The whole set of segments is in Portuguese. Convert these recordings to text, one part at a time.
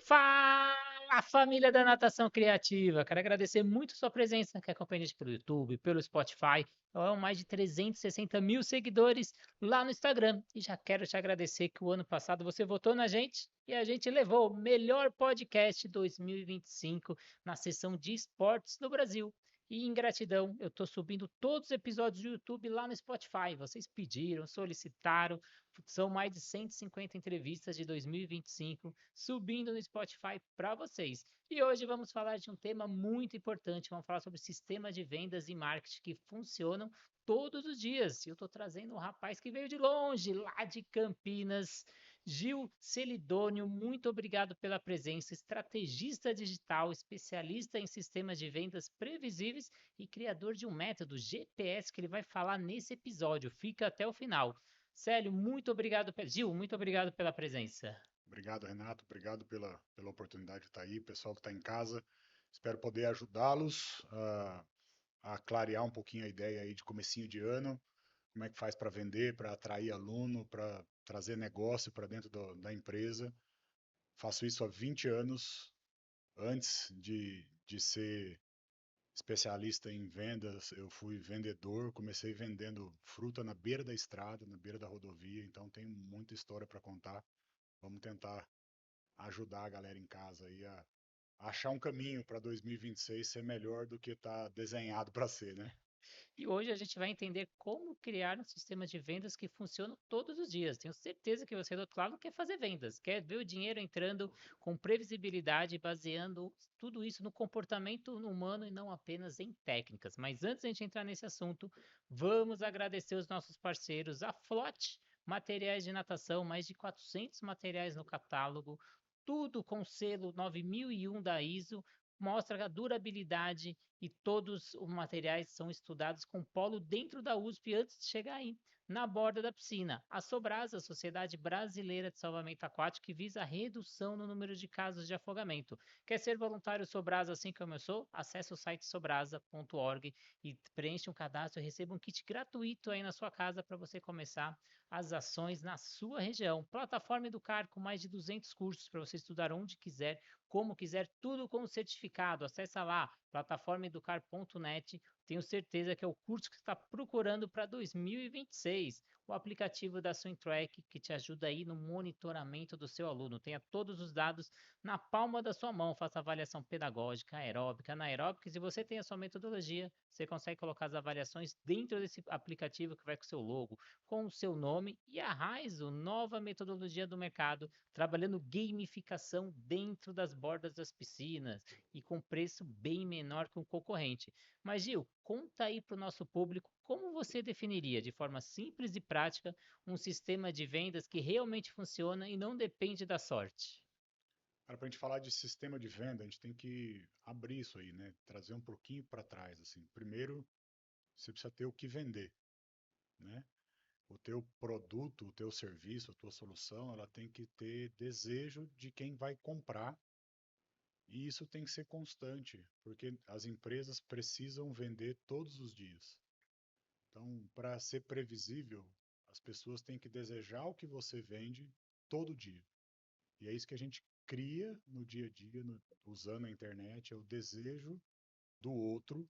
Fala, família da Natação Criativa! Quero agradecer muito sua presença, que acompanha a gente pelo YouTube, pelo Spotify, mais de 360 mil seguidores lá no Instagram. E já quero te agradecer que o ano passado você votou na gente e a gente levou o melhor podcast 2025 na seção de esportes no Brasil. E em gratidão, eu estou subindo todos os episódios do YouTube lá no Spotify. Vocês pediram, solicitaram, são mais de 150 entrevistas de 2025 subindo no Spotify para vocês. E hoje vamos falar de um tema muito importante. Vamos falar sobre sistemas de vendas e marketing que funcionam todos os dias. E eu estou trazendo um rapaz que veio de longe, lá de Campinas. Gil Celidônio, muito obrigado pela presença. Estrategista digital, especialista em sistemas de vendas previsíveis e criador de um método GPS que ele vai falar nesse episódio. Fica até o final. Célio, muito obrigado. Gil, muito obrigado pela presença. Obrigado, Renato. Obrigado pela oportunidade de estar aí. Pessoal que está em casa, espero poder ajudá-los a clarear um pouquinho a ideia aí de comecinho de ano, como é que faz para vender, para atrair aluno, para trazer negócio para dentro da empresa. Faço isso há 20 anos. Antes de ser especialista em vendas, eu fui vendedor. Comecei vendendo fruta na beira da estrada, na beira da rodovia, então tenho muita história para contar. Vamos tentar ajudar a galera em casa aí a achar um caminho para 2026 ser melhor do que está desenhado para ser, né? E hoje a gente vai entender como criar um sistema de vendas que funciona todos os dias. Tenho certeza que você do outro lado quer fazer vendas, quer ver o dinheiro entrando com previsibilidade, baseando tudo isso no comportamento humano e não apenas em técnicas. Mas antes de a gente entrar nesse assunto, vamos agradecer os nossos parceiros, a Flot Materiais de Natação, mais de 400 materiais no catálogo, tudo com selo 9001 da ISO, mostra a durabilidade e todos os materiais são estudados com polo dentro da USP antes de chegar aí, na borda da piscina. A Sobrasa, a Sociedade Brasileira de Salvamento Aquático, que visa a redução no número de casos de afogamento. Quer ser voluntário Sobrasa assim como eu sou? Acesse o site sobrasa.org e preencha um cadastro e receba um kit gratuito aí na sua casa para você começar as ações na sua região. Plataforma Educar com mais de 200 cursos para você estudar onde quiser, como quiser, tudo com certificado. Acesse lá, plataformaeducar.net. Tenho certeza que é o curso que está procurando para 2026. O aplicativo da Swintrack que te ajuda aí no monitoramento do seu aluno. Tenha todos os dados na palma da sua mão. Faça avaliação pedagógica, aeróbica, anaeróbica. Se você tem a sua metodologia, você consegue colocar as avaliações dentro desse aplicativo que vai com o seu logo, com o seu nome e a Raizo, nova metodologia do mercado, trabalhando gamificação dentro das bordas das piscinas e com preço bem menor que o concorrente. Mas, Gil, conta aí para o nosso público como você definiria, de forma simples e prática, um sistema de vendas que realmente funciona e não depende da sorte. Para a gente falar de sistema de venda, a gente tem que abrir isso aí, né? Trazer um pouquinho para trás, assim. Primeiro, você precisa ter o que vender, né? O teu produto, o teu serviço, a tua solução, ela tem que ter desejo de quem vai comprar e isso tem que ser constante, porque as empresas precisam vender todos os dias. Então, para ser previsível, as pessoas têm que desejar o que você vende todo dia. E é isso que a gente cria no dia a dia, usando a internet, é o desejo do outro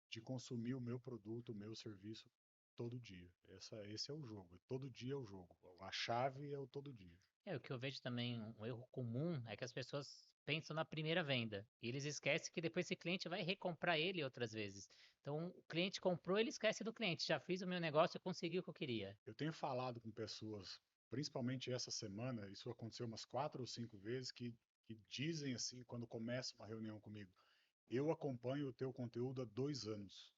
de consumir o meu produto, o meu serviço todo dia. Esse é o jogo. Todo dia é o jogo. A chave é o todo dia. É, o que eu vejo também, um erro comum é que as pessoas pensam na primeira venda e eles esquecem que depois esse cliente vai recomprar ele outras vezes. Então, o cliente comprou, ele esquece do cliente. Já fiz o meu negócio, eu consegui o que eu queria. Eu tenho falado com pessoas, principalmente essa semana, isso aconteceu umas 4 ou 5 vezes, que dizem assim, quando começa uma reunião comigo, eu acompanho o teu conteúdo há 2 anos.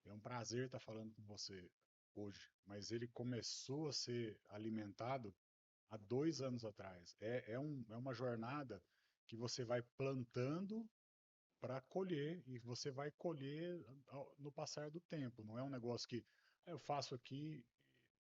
É um prazer estar falando com você hoje, mas ele começou a ser alimentado há 2 anos atrás. É uma jornada que você vai plantando para colher e você vai colher no passar do tempo. Não é um negócio que eu faço aqui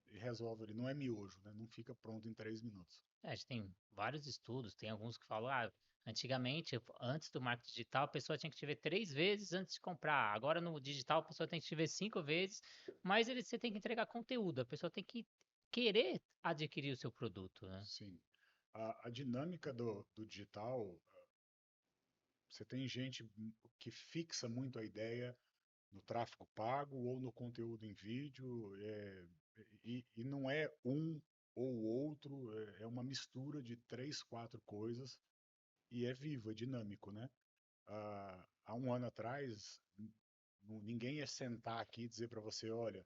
e resolve ali. Não é miojo, né? Não fica pronto em 3 minutos. É, a gente tem vários estudos, tem alguns que falam, antigamente, antes do marketing digital, a pessoa tinha que te ver 3 vezes antes de comprar. Agora no digital, a pessoa tem que te ver 5 vezes, mas você tem que entregar conteúdo, a pessoa tem que querer adquirir o seu produto, né? Sim. A dinâmica do digital, você tem gente que fixa muito a ideia no tráfego pago ou no conteúdo em vídeo, e não é um ou outro, é uma mistura de três, quatro coisas, e é vivo, é dinâmico, né? Há um ano atrás, ninguém ia sentar aqui e dizer para você, olha,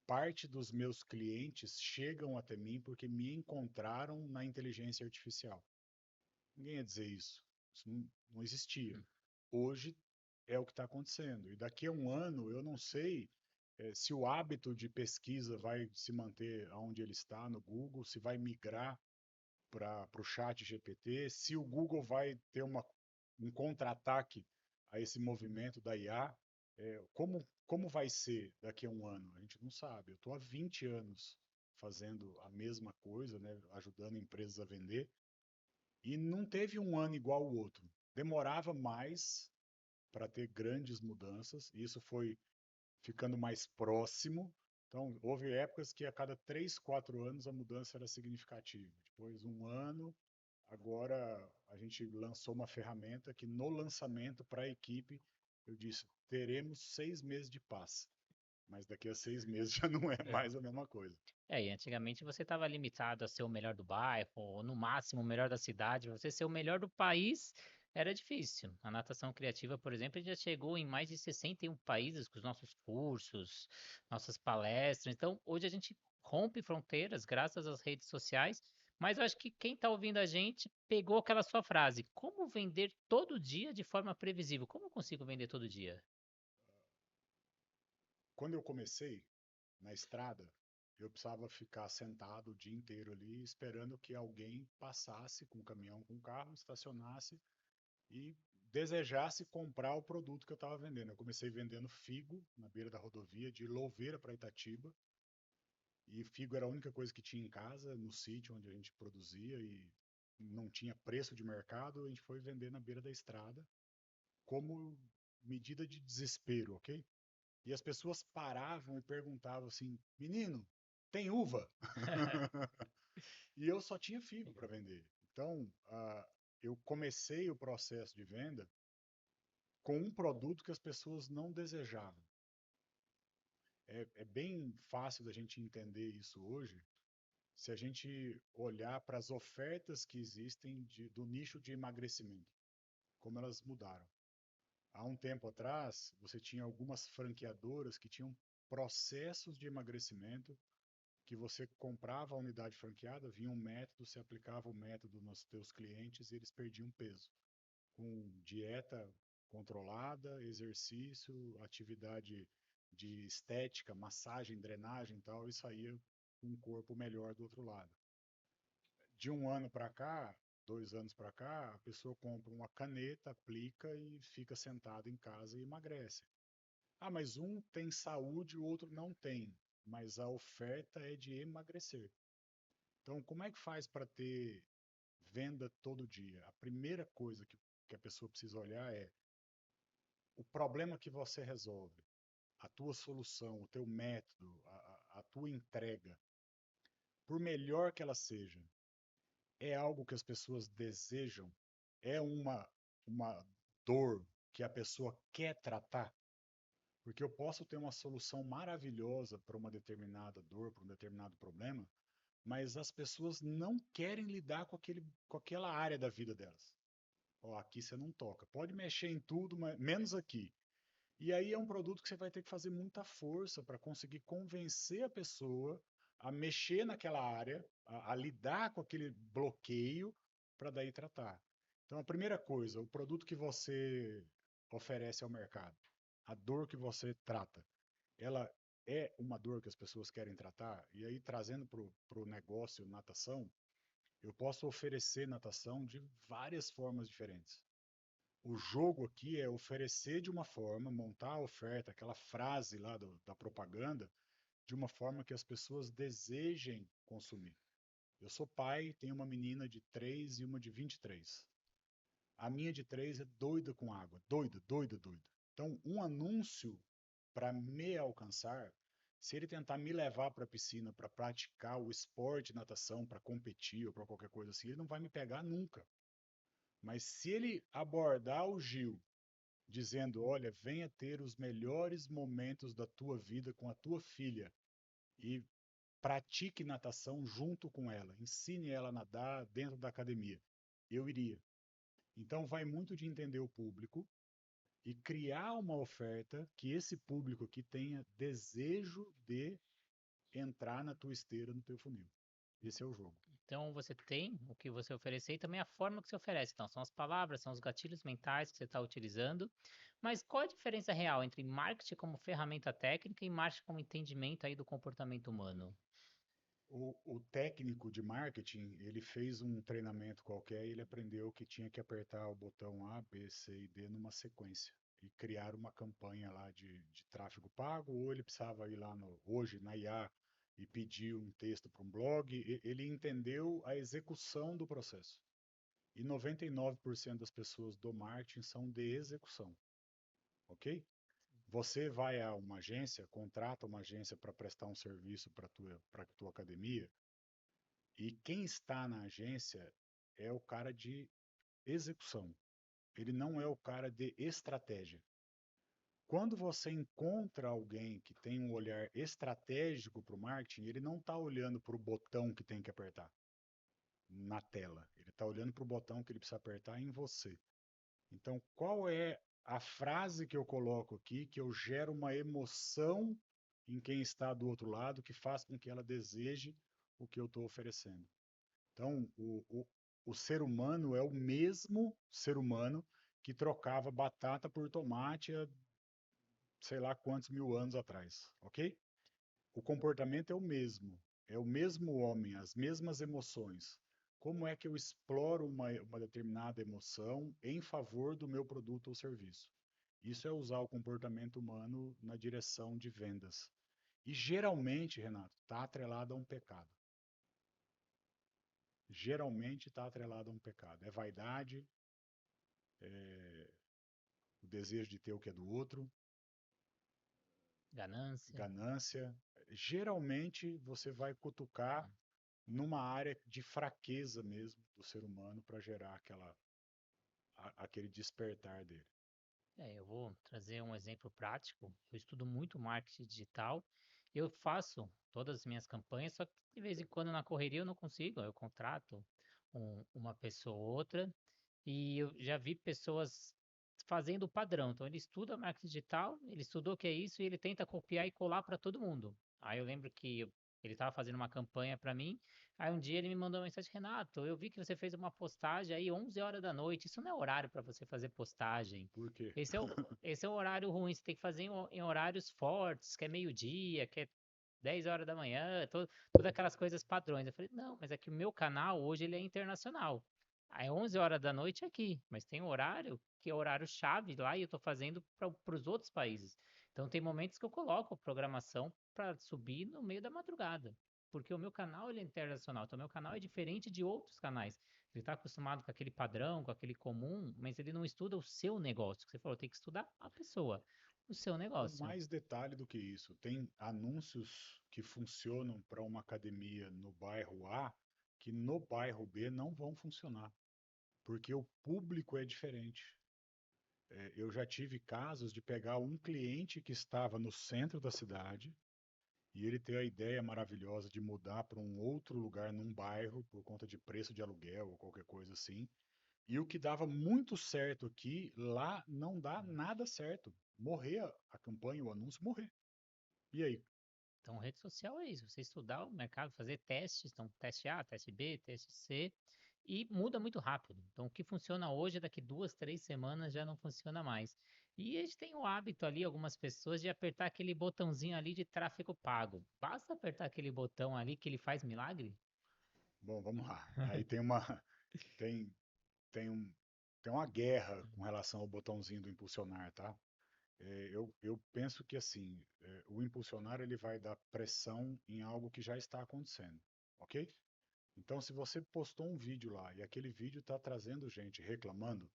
parte dos meus clientes chegam até mim porque me encontraram na inteligência artificial. Ninguém ia dizer isso. Isso não existia. Hoje é o que está acontecendo. E daqui a um ano, eu não sei se o hábito de pesquisa vai se manter onde ele está, no Google, se vai migrar para o chat GPT, se o Google vai ter um contra-ataque a esse movimento da IA. Como vai ser daqui a um ano? A gente não sabe. Eu estou há 20 anos fazendo a mesma coisa, né, ajudando empresas a vender, e não teve um ano igual ao outro. Demorava mais para ter grandes mudanças, e isso foi ficando mais próximo. Então, houve épocas que a cada 3, 4 anos a mudança era significativa. Depois, um ano, agora a gente lançou uma ferramenta que no lançamento para a equipe, eu disse, teremos 6 meses de paz. Mas daqui a 6 meses já não é É. mais a mesma coisa. E antigamente você estava limitado a ser o melhor do bairro, ou no máximo o melhor da cidade. Você ser o melhor do país era difícil. A natação criativa, por exemplo, já chegou em mais de 61 países com os nossos cursos, nossas palestras. Então, hoje a gente rompe fronteiras graças às redes sociais. Mas eu acho que quem está ouvindo a gente pegou aquela sua frase: como vender todo dia de forma previsível? Como eu consigo vender todo dia? Quando eu comecei na estrada, eu precisava ficar sentado o dia inteiro ali esperando que alguém passasse com um caminhão, com um carro, estacionasse e desejasse comprar o produto que eu estava vendendo. Eu comecei vendendo figo na beira da rodovia, de Louveira para Itatiba, e figo era a única coisa que tinha em casa, no sítio onde a gente produzia, e não tinha preço de mercado, a gente foi vender na beira da estrada como medida de desespero, ok? E as pessoas paravam e perguntavam assim: menino, tem uva? E eu só tinha figo para vender. Então, eu comecei o processo de venda com um produto que as pessoas não desejavam. É bem fácil da gente entender isso hoje se a gente olhar para as ofertas que existem do nicho de emagrecimento, como elas mudaram. Há um tempo atrás, você tinha algumas franqueadoras que tinham processos de emagrecimento que você comprava a unidade franqueada, vinha um método, você aplicava o método nos teus clientes e eles perdiam peso. Com dieta controlada, exercício, atividade de estética, massagem, drenagem e tal, e saía com um corpo melhor do outro lado. De um ano para cá, 2 anos para cá, a pessoa compra uma caneta, aplica e fica sentado em casa e emagrece. Ah, mas um tem saúde, o outro não tem. Mas a oferta é de emagrecer. Então, como é que faz para ter venda todo dia? A primeira coisa que a pessoa precisa olhar é o problema que você resolve, a tua solução, o teu método, a tua entrega, por melhor que ela seja, é algo que as pessoas desejam? É uma dor que a pessoa quer tratar? Porque eu posso ter uma solução maravilhosa para uma determinada dor, para um determinado problema, mas as pessoas não querem lidar com aquela área da vida delas. Ó, aqui você não toca. Pode mexer em tudo, mas menos aqui. E aí é um produto que você vai ter que fazer muita força para conseguir convencer a pessoa a mexer naquela área, a lidar com aquele bloqueio para daí tratar. Então, a primeira coisa, o produto que você oferece ao mercado, a dor que você trata, ela é uma dor que as pessoas querem tratar? E aí, trazendo para o negócio natação, eu posso oferecer natação de várias formas diferentes. O jogo aqui é oferecer de uma forma, montar a oferta, aquela frase lá da propaganda, de uma forma que as pessoas desejem consumir. Eu sou pai, tenho uma menina de 3 e uma de 23. A minha de 3 é doida com água, doida, doida, doida. Então, um anúncio para me alcançar, Se ele tentar me levar para a piscina para praticar o esporte, natação, para competir ou para qualquer coisa assim, ele não vai me pegar nunca. Mas se ele abordar o Gil dizendo, olha, venha ter os melhores momentos da tua vida com a tua filha e pratique natação junto com ela, ensine ela a nadar dentro da academia, eu iria. Então vai muito de entender o público e criar uma oferta que esse público aqui tenha desejo de entrar na tua esteira, no teu funil. Esse é o jogo. Então você tem o que você oferecer e também a forma que você oferece. Então, são as palavras, são os gatilhos mentais que você está utilizando. Mas qual a diferença real entre marketing como ferramenta técnica e marketing como entendimento aí do comportamento humano? O técnico de marketing, ele fez um treinamento qualquer e ele aprendeu que tinha que apertar o botão A, B, C e D numa sequência e criar uma campanha lá de tráfego pago, ou ele precisava ir lá hoje na IA e pedir um texto para um blog. Ele entendeu a execução do processo. E 99% das pessoas do marketing são de execução, ok? Você vai a uma agência, contrata uma agência para prestar um serviço para tua academia, e quem está na agência é o cara de execução. Ele não é o cara de estratégia. Quando você encontra alguém que tem um olhar estratégico para o marketing, ele não está olhando para o botão que tem que apertar na tela. Ele está olhando para o botão que ele precisa apertar em você. Então, qual é a frase que eu coloco aqui que eu gero uma emoção em quem está do outro lado que faz com que ela deseje o que eu estou oferecendo? Então, o ser humano é o mesmo ser humano que trocava batata por tomate há sei lá quantos mil anos atrás, ok? O comportamento é o mesmo homem, as mesmas emoções. Como é que eu exploro uma determinada emoção em favor do meu produto ou serviço? Isso é usar o comportamento humano na direção de vendas. E geralmente, Renato, está atrelado a um pecado. Geralmente está atrelado a um pecado. É vaidade, o desejo de ter o que é do outro, Ganância? ganância. Geralmente você vai cutucar numa área de fraqueza mesmo do ser humano para gerar aquele despertar dele. Eu vou trazer um exemplo prático. Eu estudo muito marketing digital. Eu faço todas as minhas campanhas, só que de vez em quando na correria eu não consigo. Eu contrato uma pessoa ou outra e eu já vi pessoas fazendo o padrão. Então ele estuda marketing digital, ele estudou o que é isso e ele tenta copiar e colar para todo mundo. Aí eu lembro que ele estava fazendo uma campanha para mim. Aí um dia ele me mandou uma mensagem: Renato, eu vi que você fez uma postagem aí 11 horas da noite. Isso não é horário para você fazer postagem. Por quê? Esse é o horário ruim. Você tem que fazer em horários fortes, que é meio-dia, que é 10 horas da manhã, todas aquelas coisas padrões. Eu falei: não, mas é que o meu canal hoje ele é internacional. Aí é 11 horas da noite aqui, mas tem um horário que é horário chave lá e eu estou fazendo para os outros países. Então tem momentos que eu coloco programação para subir no meio da madrugada, porque o meu canal ele é internacional, então o meu canal é diferente de outros canais. Ele está acostumado com aquele padrão, com aquele comum, mas ele não estuda o seu negócio. Que você falou, tem que estudar a pessoa, o seu Com negócio. mais detalhe do que isso, tem anúncios que funcionam para uma academia no bairro A que no bairro B não vão funcionar, porque o público é diferente. Eu já tive casos de pegar um cliente que estava no centro da cidade e ele ter a ideia maravilhosa de mudar para um outro lugar num bairro por conta de preço de aluguel ou qualquer coisa assim. E o que dava muito certo aqui, lá não dá nada certo. Morrer a campanha, o anúncio, morrer. E aí? Então, rede social é isso, você estudar o mercado, fazer testes, então teste A, teste B, teste C, e muda muito rápido. Então, o que funciona hoje, daqui 2, 3 semanas já não funciona mais. E a gente tem o hábito ali, algumas pessoas, de apertar aquele botãozinho ali de tráfego pago. Basta apertar aquele botão ali que ele faz milagre? Bom, vamos lá. Aí tem, tem um, tem uma guerra com relação ao botãozinho do impulsionar, tá? Eu penso que assim, o impulsionar ele vai dar pressão em algo que já está acontecendo, ok? Então, se você postou um vídeo lá e aquele vídeo está trazendo gente reclamando,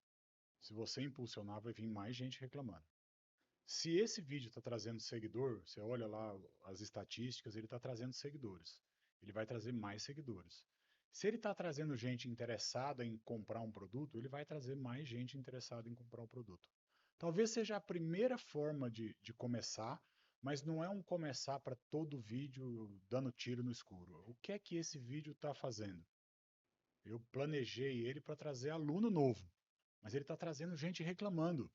se você impulsionar, vai vir mais gente reclamando. Se esse vídeo está trazendo seguidor, você olha lá as estatísticas, ele está trazendo seguidores. Ele vai trazer mais seguidores. Se ele está trazendo gente interessada em comprar um produto, ele vai trazer mais gente interessada em comprar um produto. Talvez seja a primeira forma de começar, mas não é um começar para todo vídeo dando tiro no escuro. O que é que esse vídeo está fazendo? Eu planejei ele para trazer aluno novo, mas ele está trazendo gente reclamando.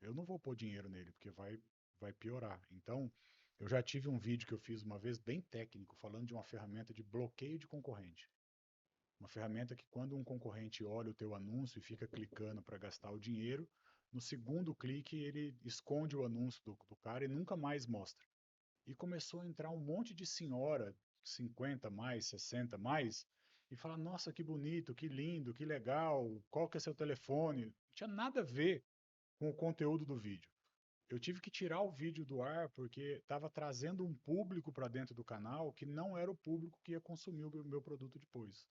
Eu não vou pôr dinheiro nele, porque vai piorar. Então, eu já tive um vídeo que eu fiz uma vez bem técnico, falando de uma ferramenta de bloqueio de concorrente. Uma ferramenta que quando um concorrente olha o teu anúncio e fica clicando para gastar o dinheiro, no segundo clique ele esconde o anúncio do cara e nunca mais mostra. E começou a entrar um monte de senhora, 50 mais, 60 mais, e falar: Nossa, que bonito, que lindo, que legal, qual que é seu telefone? Não tinha nada a ver com o conteúdo do vídeo. Eu tive que tirar o vídeo do ar porque estava trazendo um público para dentro do canal que não era o público que ia consumir o meu produto depois.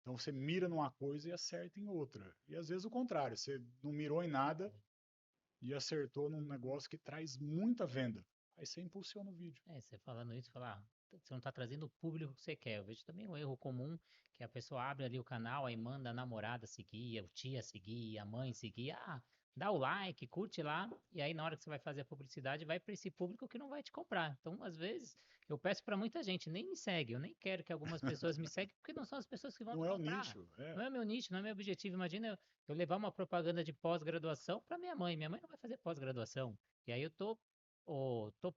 Então você mira numa coisa e acerta em outra. E às vezes o contrário, você não mirou em nada e acertou num negócio que traz muita venda. Aí você impulsiona o vídeo. Você falando isso, falar, você não está trazendo o público que você quer. Eu vejo também um erro comum, que a pessoa abre ali o canal, aí manda a namorada seguir, a tia seguir, a mãe seguir. Ah, dá o like, curte lá, e aí na hora que você vai fazer a publicidade, vai para esse público que não vai te comprar. Então, às vezes, eu peço para muita gente, nem me segue, eu nem quero que algumas pessoas me seguem, porque não são as pessoas que vão Não me é o comprar. nicho, Não é o meu nicho, não é o meu objetivo. Imagina eu levar uma propaganda de pós-graduação para minha mãe. Minha mãe não vai fazer pós-graduação. E aí eu tô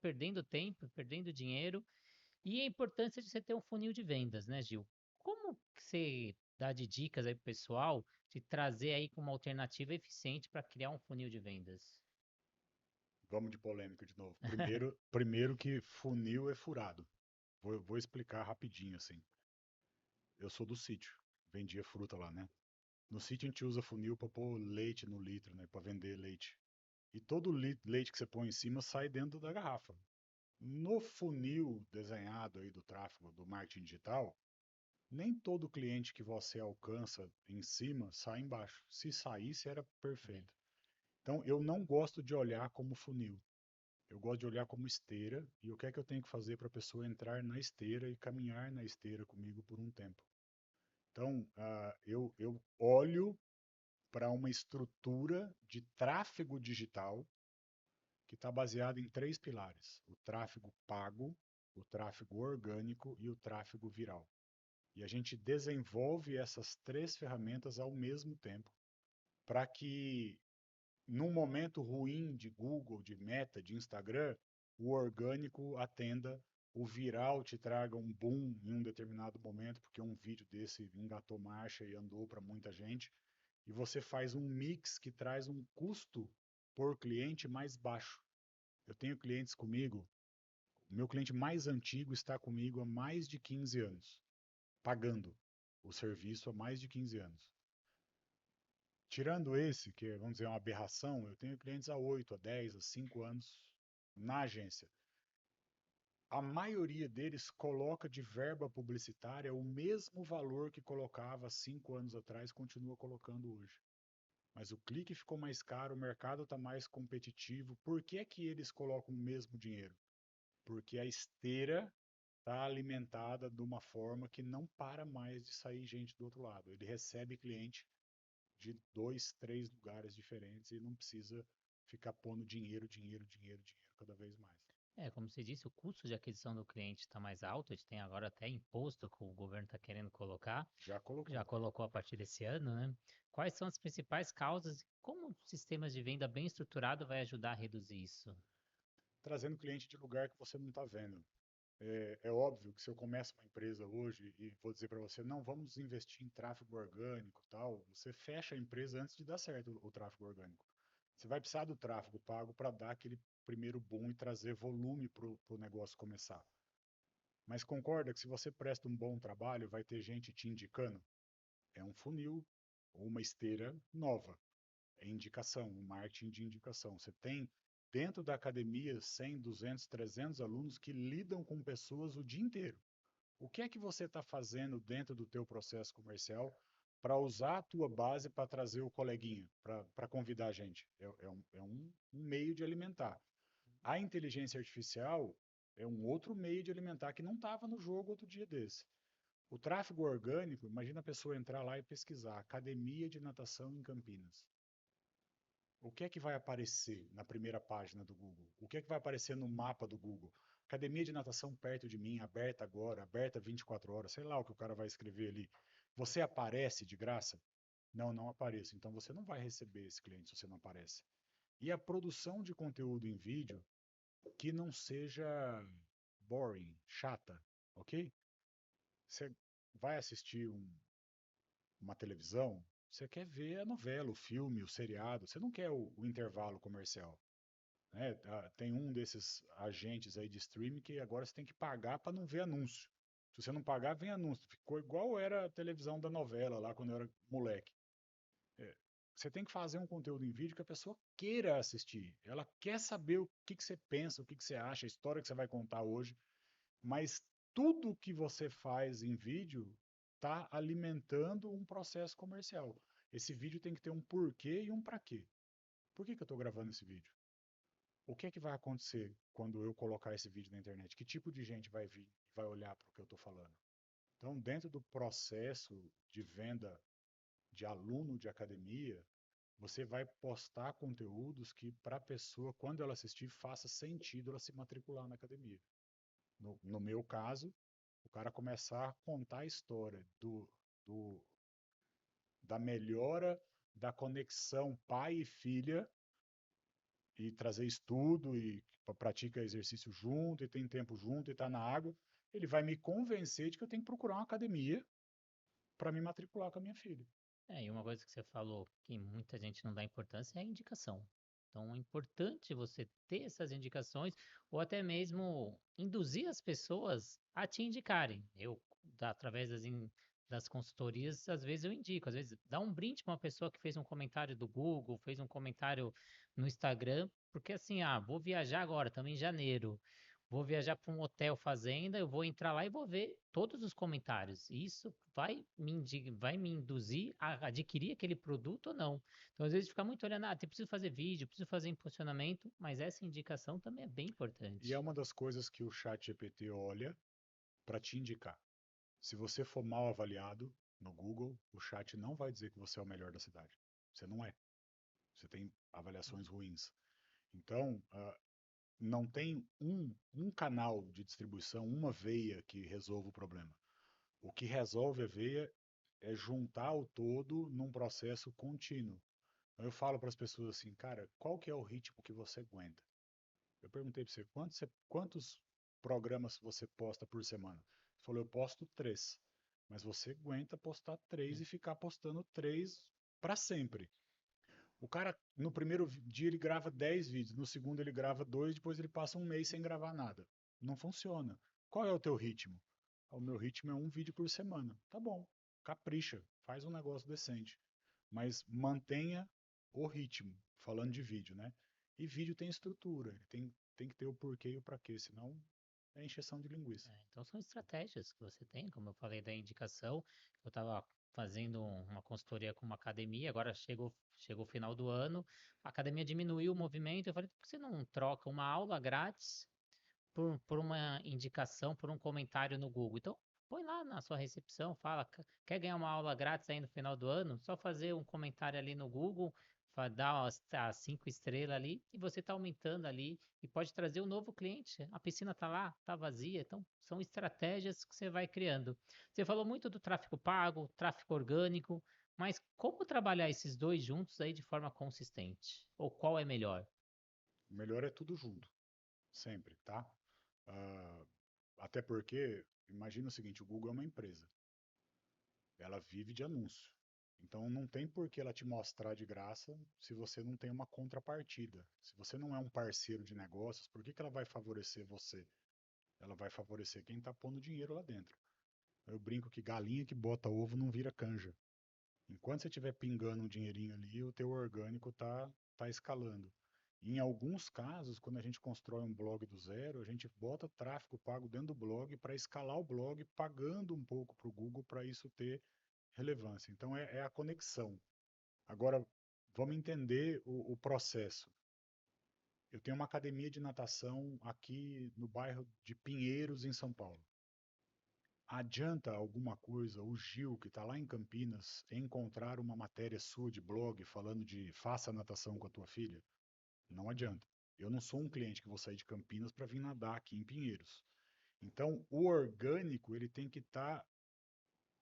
perdendo tempo, perdendo dinheiro. E a importância de você ter um funil de vendas, né, Gil? Como que você dá de dicas aí pro pessoal de trazer aí como alternativa eficiente para criar um funil de vendas? Vamos de polêmica de novo. Primeiro que funil é furado. Vou explicar rapidinho assim. Eu sou do sítio, vendia fruta lá, né? No sítio a gente usa funil para pôr leite no litro, né? Para vender leite. E todo leite que você põe em cima sai dentro da garrafa. No funil desenhado aí do tráfego do marketing digital, nem todo cliente que você alcança em cima sai embaixo. Se saísse era É. perfeito. Então eu não gosto de olhar como funil. Eu gosto de olhar como esteira e o que é que eu tenho que fazer para a pessoa entrar na esteira e caminhar na esteira comigo por um tempo. Então, eu olho para uma estrutura de tráfego digital que está baseada em três pilares: o tráfego pago, o tráfego orgânico e o tráfego viral. E a gente desenvolve essas três ferramentas ao mesmo tempo para que, num momento ruim de Google, de Meta, de Instagram, o orgânico atenda, o viral te traga um boom em um determinado momento, porque um vídeo desse engatou marcha e andou para muita gente, e você faz um mix que traz um custo por cliente mais baixo. Eu tenho clientes comigo, o meu cliente mais antigo está comigo há mais de 15 anos, pagando o serviço há mais de 15 anos. Tirando esse, que é, vamos dizer, uma aberração, eu tenho clientes há 8, a 10, a 5 anos na agência. A maioria deles coloca de verba publicitária o mesmo valor que colocava 5 anos atrás, continua colocando hoje. Mas o clique ficou mais caro, o mercado está mais competitivo. Por que é que eles colocam o mesmo dinheiro? Porque a esteira está alimentada de uma forma que não para mais de sair gente do outro lado. Ele recebe cliente de dois, três lugares diferentes e não precisa ficar pondo dinheiro, dinheiro, dinheiro, dinheiro cada vez mais. Como você disse, o custo de aquisição do cliente está mais alto, a gente tem agora até imposto que o governo está querendo colocar, Já já colocou. colocou a partir desse ano, né? Quais são as principais causas e como sistemas de venda bem estruturado vai ajudar a reduzir isso? Trazendo cliente de lugar que você não está vendo. É óbvio que se eu começo uma empresa hoje e vou dizer para você, não, vamos investir em tráfego orgânico, tal, você fecha a empresa antes de dar certo o tráfego orgânico. Você vai precisar do tráfego pago para dar aquele primeiro boom e trazer volume para o negócio começar. Mas concorda que se você presta um bom trabalho, vai ter gente te indicando? É um funil ou uma esteira nova. É indicação, um marketing de indicação. Você tem dentro da academia 100, 200, 300 alunos que lidam com pessoas o dia inteiro. O que é que você está fazendo dentro do teu processo comercial para usar a tua base para trazer o coleguinha, para convidar a gente? É um meio de alimentar. A inteligência artificial é um outro meio de alimentar que não estava no jogo outro dia desse. O tráfego orgânico, imagina a pessoa entrar lá e pesquisar Academia de Natação em Campinas. O que é que vai aparecer na primeira página do Google? O que é que vai aparecer no mapa do Google? Academia de natação perto de mim, aberta agora, aberta 24 horas, sei lá o que o cara vai escrever ali. Você aparece de graça? Não, não apareço. Então você não vai receber esse cliente se você não aparece. E a produção de conteúdo em vídeo que não seja boring, chata, ok? Você vai assistir uma televisão, você quer ver a novela, o filme, o seriado, você não quer o intervalo comercial. Né? Tem um desses agentes aí de streaming que agora você tem que pagar para não ver anúncio. Se você não pagar, vem anúncio. Ficou igual era a televisão da novela lá quando eu era moleque. É, você tem que fazer um conteúdo em vídeo que a pessoa queira assistir. Ela quer saber o que que você pensa, o que que você acha, a história que você vai contar hoje. Mas tudo que você faz em vídeo está alimentando um processo comercial. Esse vídeo tem que ter um porquê e um para quê. Por que que eu estou gravando esse vídeo? O que é que vai acontecer quando eu colocar esse vídeo na internet? Que tipo de gente vai vir e vai olhar para o que eu estou falando? Então, dentro do processo de venda de aluno de academia, você vai postar conteúdos que, para a pessoa, quando ela assistir, faça sentido ela se matricular na academia. No meu caso, o cara começar a contar a história do, da melhora da conexão pai e filha e trazer estudo e pratica exercício junto e tem tempo junto e está na água, ele vai me convencer de que eu tenho que procurar uma academia para me matricular com a minha filha. E uma coisa que você falou que muita gente não dá importância é a indicação. Então, é importante você ter essas indicações ou até mesmo induzir as pessoas a te indicarem. Eu, através das consultorias, às vezes eu indico, às vezes dá um brinde para uma pessoa que fez um comentário do Google, fez um comentário no Instagram, porque assim, vou viajar agora, também em janeiro. Vou viajar para um hotel fazenda, eu vou entrar lá e vou ver todos os comentários. E isso vai me induzir a adquirir aquele produto ou não. Então, às vezes, fica muito olhando, preciso fazer vídeo, preciso fazer impulsionamento, mas essa indicação também é bem E é importante. uma das coisas que o chat GPT olha para te indicar. Se você for mal avaliado no Google, o chat não vai dizer que você é o melhor da cidade. Você não é. Você tem avaliações ruins. Então, não tem um canal de distribuição, uma veia que resolva o problema. O que resolve a veia é juntar o todo num processo contínuo. Então, eu falo para as pessoas assim, cara, qual que é o ritmo que você aguenta? Eu perguntei para quantos programas você posta por semana? Você falou, eu posto 3. Mas você aguenta postar 3 e ficar postando 3 para sempre. O cara, no primeiro dia, ele grava 10 vídeos, no segundo ele grava 2, depois ele passa um mês sem gravar nada. Não funciona. Qual é o teu ritmo? O meu ritmo é um vídeo por semana. Tá bom, capricha, faz um negócio decente. Mas mantenha o ritmo, falando de vídeo, né? E vídeo tem estrutura, tem que ter o porquê e o pra quê, senão é encheção de linguiça. Então, são estratégias que você tem, como eu falei da indicação. Eu estava fazendo uma consultoria com uma academia, agora chegou o final do ano, a academia diminuiu o movimento. Eu falei, por que você não troca uma aula grátis por uma indicação, por um comentário no Google? Então, põe lá na sua recepção, fala, quer ganhar uma aula grátis aí no final do ano? Só fazer um comentário ali no Google, dar as 5 estrelas ali, e você está aumentando ali e pode trazer um novo cliente. A piscina está lá, está vazia, então são estratégias que você vai criando. Você falou muito do tráfego pago, tráfego orgânico, mas como trabalhar esses dois juntos aí de forma consistente? Ou qual é melhor? O melhor é tudo junto, sempre, tá? Ah, até porque, imagina o seguinte, o Google é uma empresa. Ela vive de anúncio. Então não tem por que ela te mostrar de graça se você não tem uma contrapartida. Se você não é um parceiro de negócios, por que que ela vai favorecer você? Ela vai favorecer quem está pondo dinheiro lá dentro. Eu brinco que galinha que bota ovo não vira canja. Enquanto você estiver pingando um dinheirinho ali, o teu orgânico tá escalando. E em alguns casos, quando a gente constrói um blog do zero, a gente bota tráfego pago dentro do blog para escalar o blog, pagando um pouco para o Google para isso ter relevância. Então é a conexão. Agora, vamos entender o processo. Eu tenho uma academia de natação aqui no bairro de Pinheiros, em São Paulo. Adianta alguma coisa o Gil, que está lá em Campinas, encontrar uma matéria sua de blog falando de faça natação com a tua filha? Não adianta. Eu não sou um cliente que vou sair de Campinas para vir nadar aqui em Pinheiros. Então, o orgânico ele tem que estar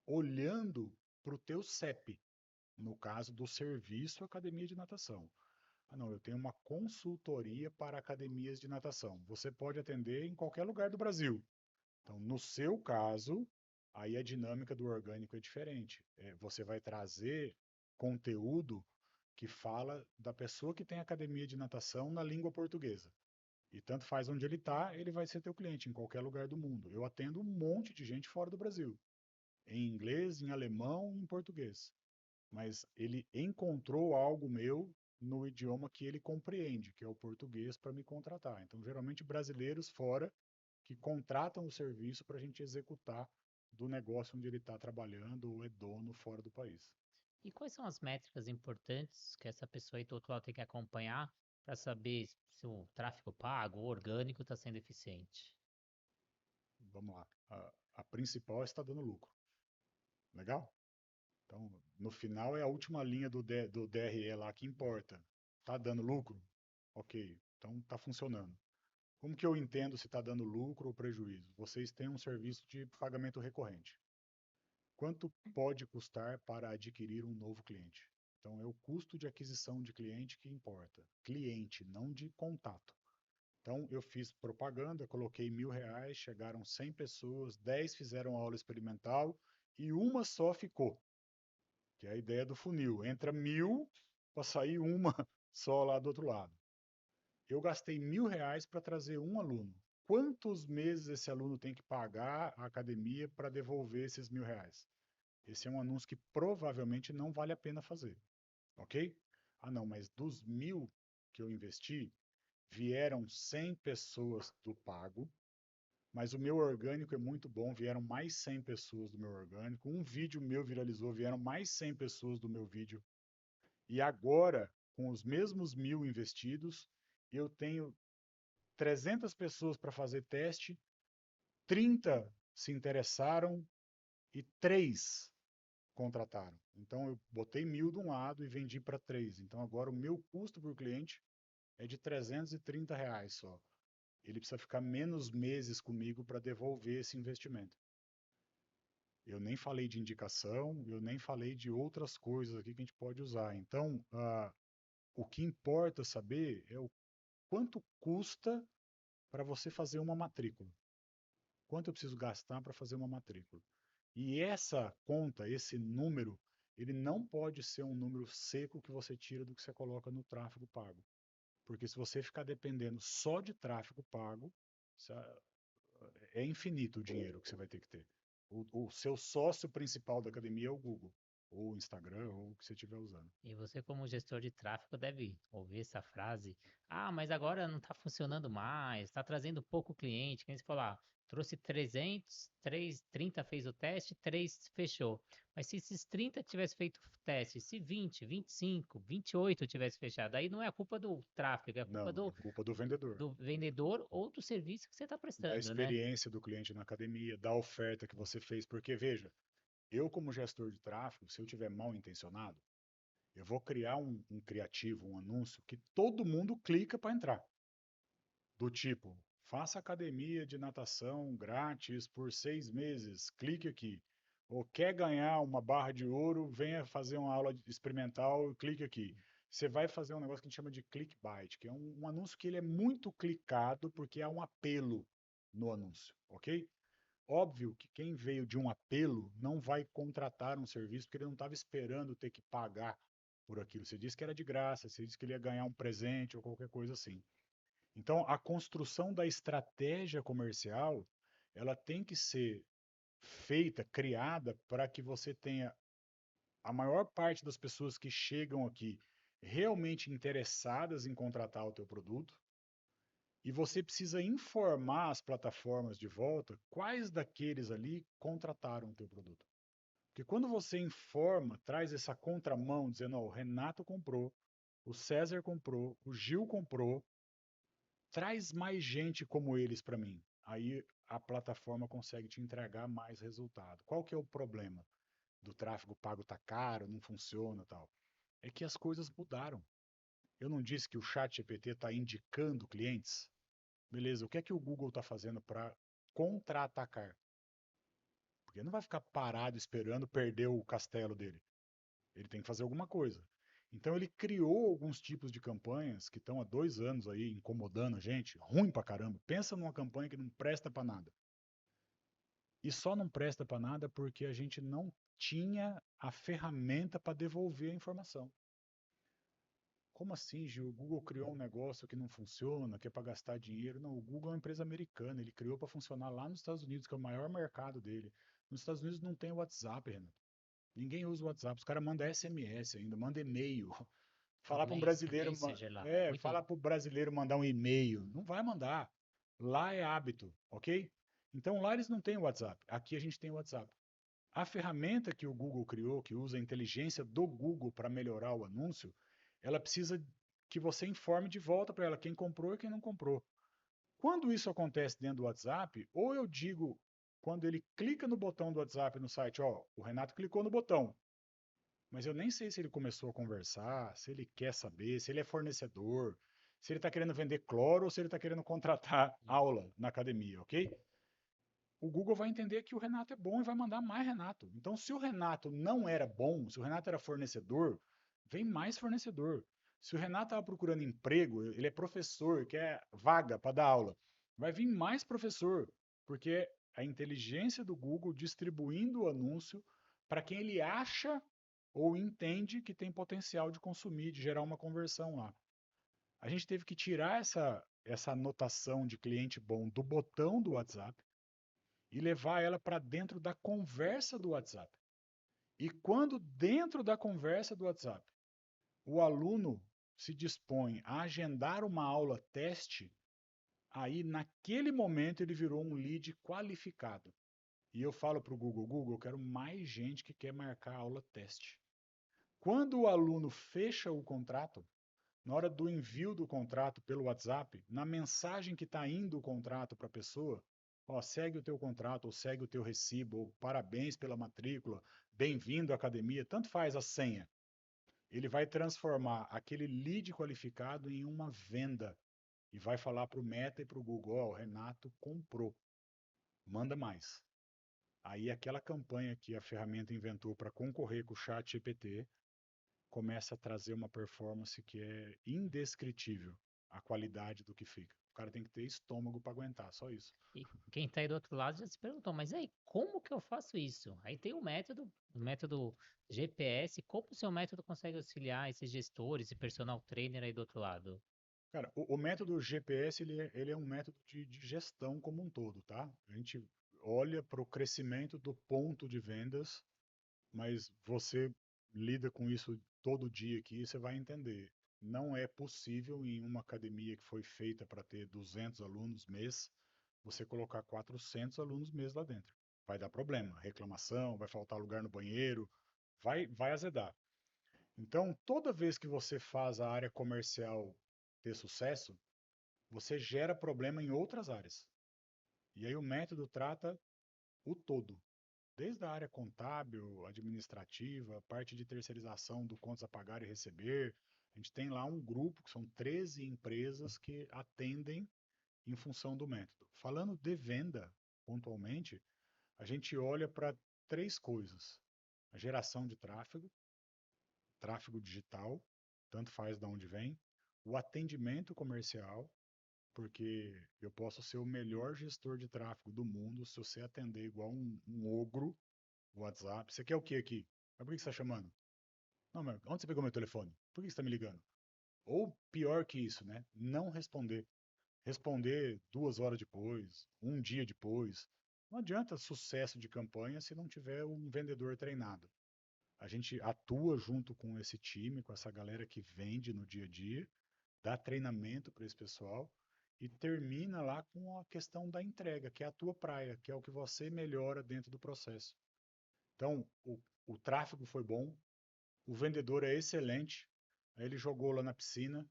olhando para o teu CEP, no caso do serviço academia de natação. Ah, não, eu tenho uma consultoria para academias de natação. Você pode atender em qualquer lugar do Brasil. Então, no seu caso, aí a dinâmica do orgânico é diferente. Você vai trazer conteúdo que fala da pessoa que tem academia de natação na língua portuguesa. E tanto faz onde ele está, ele vai ser teu cliente em qualquer lugar do mundo. Eu atendo um monte de gente fora do Brasil, em inglês, em alemão, em português. Mas ele encontrou algo meu no idioma que ele compreende, que é o português, para me contratar. Então, geralmente brasileiros fora que contratam o serviço para a gente executar do negócio onde ele está trabalhando ou é dono fora do país. E quais são as métricas importantes que essa pessoa aí do outro lado tem que acompanhar para saber se o tráfego pago ou orgânico está sendo eficiente? Vamos lá. A principal é está dando lucro. Legal? Então, no final é a última linha do DRE lá que importa. Está dando lucro? Ok, então está funcionando. Como que eu entendo se está dando lucro ou prejuízo? Vocês têm um serviço de pagamento recorrente. Quanto pode custar para adquirir um novo cliente? Então, é o custo de aquisição de cliente que importa. Cliente, não de contato. Então, eu fiz propaganda, coloquei R$ 1.000, chegaram 100 pessoas, 10 fizeram aula experimental e uma só ficou, que é a ideia do funil. Entra 1.000 para sair uma só lá do outro lado. Eu gastei R$ 1.000 para trazer um aluno. Quantos meses esse aluno tem que pagar a academia para devolver esses R$ 1.000? Esse é um anúncio que provavelmente não vale a pena fazer, ok? Ah, não, mas dos 1.000 que eu investi, vieram 100 pessoas do pago, mas o meu orgânico é muito bom, vieram mais 100 pessoas do meu orgânico, um vídeo meu viralizou, vieram mais 100 pessoas do meu vídeo, e agora, com os mesmos 1.000 investidos, eu tenho 300 pessoas para fazer teste, 30 se interessaram e 3 contrataram. Então eu botei 1.000 de um lado e vendi para 3. Então agora o meu custo por cliente é de R$ 330 só. Ele precisa ficar menos meses comigo para devolver esse investimento. Eu nem falei de indicação, eu nem falei de outras coisas aqui que a gente pode usar. Então, o que importa saber é o quanto custa para você fazer uma matrícula. Quanto eu preciso gastar para fazer uma matrícula? E essa conta, esse número, ele não pode ser um número seco que você tira do que você coloca no tráfego pago. Porque se você ficar dependendo só de tráfego pago, é infinito o dinheiro que você vai ter que ter. O seu sócio principal da academia é o Google, ou o Instagram, ou o que você estiver usando. E você, como gestor de tráfego, deve ouvir essa frase: ah, mas agora não está funcionando mais, está trazendo pouco cliente. Quem você falar, trouxe 300, 30 fez o teste, 3 fechou. Mas se esses 30 tivesse feito o teste, se 20, 25, 28 tivesse fechado, aí não é a culpa do tráfego, é a culpa Não, é culpa do vendedor. do vendedor ou do serviço que você está Da prestando, né? experiência do cliente na academia, da oferta que você fez. Porque, veja, eu como gestor de tráfego, se eu tiver mal intencionado, eu vou criar um criativo, um anúncio que todo mundo clica para entrar. Do tipo, faça academia de natação grátis por 6 meses, clique aqui. Ou quer ganhar uma barra de ouro, venha fazer uma aula experimental, clique aqui. Você vai fazer um negócio que a gente chama de clickbait, que é um anúncio que ele é muito clicado porque há um apelo no anúncio, ok? Óbvio que quem veio de um apelo não vai contratar um serviço porque ele não estava esperando ter que pagar por aquilo. Você disse que era de graça, você disse que ele ia ganhar um presente ou qualquer coisa assim. Então, a construção da estratégia comercial, ela tem que ser feita, criada para que você tenha a maior parte das pessoas que chegam aqui realmente interessadas em contratar o teu produto, e você precisa informar as plataformas de volta quais daqueles ali contrataram o teu produto. Porque quando você informa, traz essa contramão dizendo, ó, o Renato comprou, o César comprou, o Gil comprou, traz mais gente como eles para mim. Aí a plataforma consegue te entregar mais resultado. Qual que é o problema? Do tráfego pago tá caro, não funciona, tal. É que as coisas mudaram. Eu não disse que o chat GPT está indicando clientes? Beleza, o que é que o Google está fazendo para contra-atacar? Porque ele não vai ficar parado esperando perder o castelo dele. Ele tem que fazer alguma coisa. Então ele criou alguns tipos de campanhas que estão há 2 anos aí incomodando a gente, ruim pra caramba. Pensa numa campanha que não presta para nada. E só não presta para nada porque a gente não tinha a ferramenta para devolver a informação. Como assim, Gil? O Google criou um negócio que não funciona, que é para gastar dinheiro? Não, o Google é uma empresa americana, ele criou para funcionar lá nos Estados Unidos, que é o maior mercado dele. Nos Estados Unidos não tem WhatsApp, Renato. Ninguém usa o WhatsApp, os caras mandam SMS ainda, mandam e-mail. Falar para um O brasileiro, Messenger lá. falar para o brasileiro mandar um e-mail, não vai mandar. Lá é hábito, ok? Então lá eles não têm WhatsApp. Aqui a gente tem WhatsApp. A ferramenta que o Google criou, que usa a inteligência do Google para melhorar o anúncio, ela precisa que você informe de volta para ela quem comprou e quem não comprou. Quando isso acontece dentro do WhatsApp, ou eu digo, quando ele clica no botão do WhatsApp no site, ó, o Renato clicou no botão, mas eu nem sei se ele começou a conversar, se ele quer saber, se ele é fornecedor, se ele está querendo vender cloro ou se ele está querendo contratar aula na academia, ok? O Google vai entender que o Renato é bom e vai mandar mais Renato. Então, se o Renato não era bom, se o Renato era fornecedor, vem mais fornecedor. Se o Renato estava procurando emprego, ele é professor, quer vaga para dar aula, vai vir mais professor, porque a inteligência do Google distribuindo o anúncio para quem ele acha ou entende que tem potencial de consumir, de gerar uma conversão lá. A gente teve que tirar essa anotação de cliente bom do botão do WhatsApp e levar ela para dentro da conversa do WhatsApp. E quando dentro da conversa do WhatsApp o aluno se dispõe a agendar uma aula teste, aí naquele momento ele virou um lead qualificado. E eu falo para o Google, Google, eu quero mais gente que quer marcar a aula teste. Quando o aluno fecha o contrato, na hora do envio do contrato pelo WhatsApp, na mensagem que está indo o contrato para a pessoa, ó, segue o teu contrato, ou segue o teu recibo, ou parabéns pela matrícula, bem-vindo à academia, tanto faz a senha. Ele vai transformar aquele lead qualificado em uma venda e vai falar para o Meta e para o Google, ó, o Renato comprou, manda mais. Aí aquela campanha que a ferramenta inventou para concorrer com o chat GPT começa a trazer uma performance que é indescritível a qualidade do que fica. O cara tem que ter estômago para aguentar, só isso. E quem tá aí do outro lado já se perguntou, mas aí, como que eu faço isso? Aí tem o método GPS, como o seu método consegue auxiliar esses gestores e personal trainer aí do outro lado? Cara, o método GPS ele é um método de gestão como um todo, tá? A gente olha para o crescimento do ponto de vendas, mas você lida com isso todo dia aqui, você vai entender. Não é possível em uma academia que foi feita para ter 200 alunos mês, você colocar 400 alunos mês lá dentro. Vai dar problema, reclamação, vai faltar lugar no banheiro, vai azedar. Então, toda vez que você faz a área comercial ter sucesso, você gera problema em outras áreas. E aí o método trata o todo, desde a área contábil, administrativa, parte de terceirização do contas a pagar e receber. A gente tem lá um grupo, que são 13 empresas que atendem em função do método. Falando de venda, pontualmente, a gente olha para três coisas: a geração de tráfego, tráfego digital, tanto faz de onde vem, o atendimento comercial, porque eu posso ser o melhor gestor de tráfego do mundo se você atender igual um ogro o WhatsApp. Você quer o que aqui? Mas por que você está chamando? Não, mas onde você pegou meu telefone? Por que você está me ligando? Ou pior que isso, né? Não responder. Responder 2 horas depois, um dia depois. Não adianta sucesso de campanha se não tiver um vendedor treinado. A gente atua junto com esse time, com essa galera que vende no dia a dia, dá treinamento para esse pessoal e termina lá com a questão da entrega, que é a tua praia, que é o que você melhora dentro do processo. Então, o tráfego foi bom, o vendedor é excelente, aí ele jogou lá na piscina,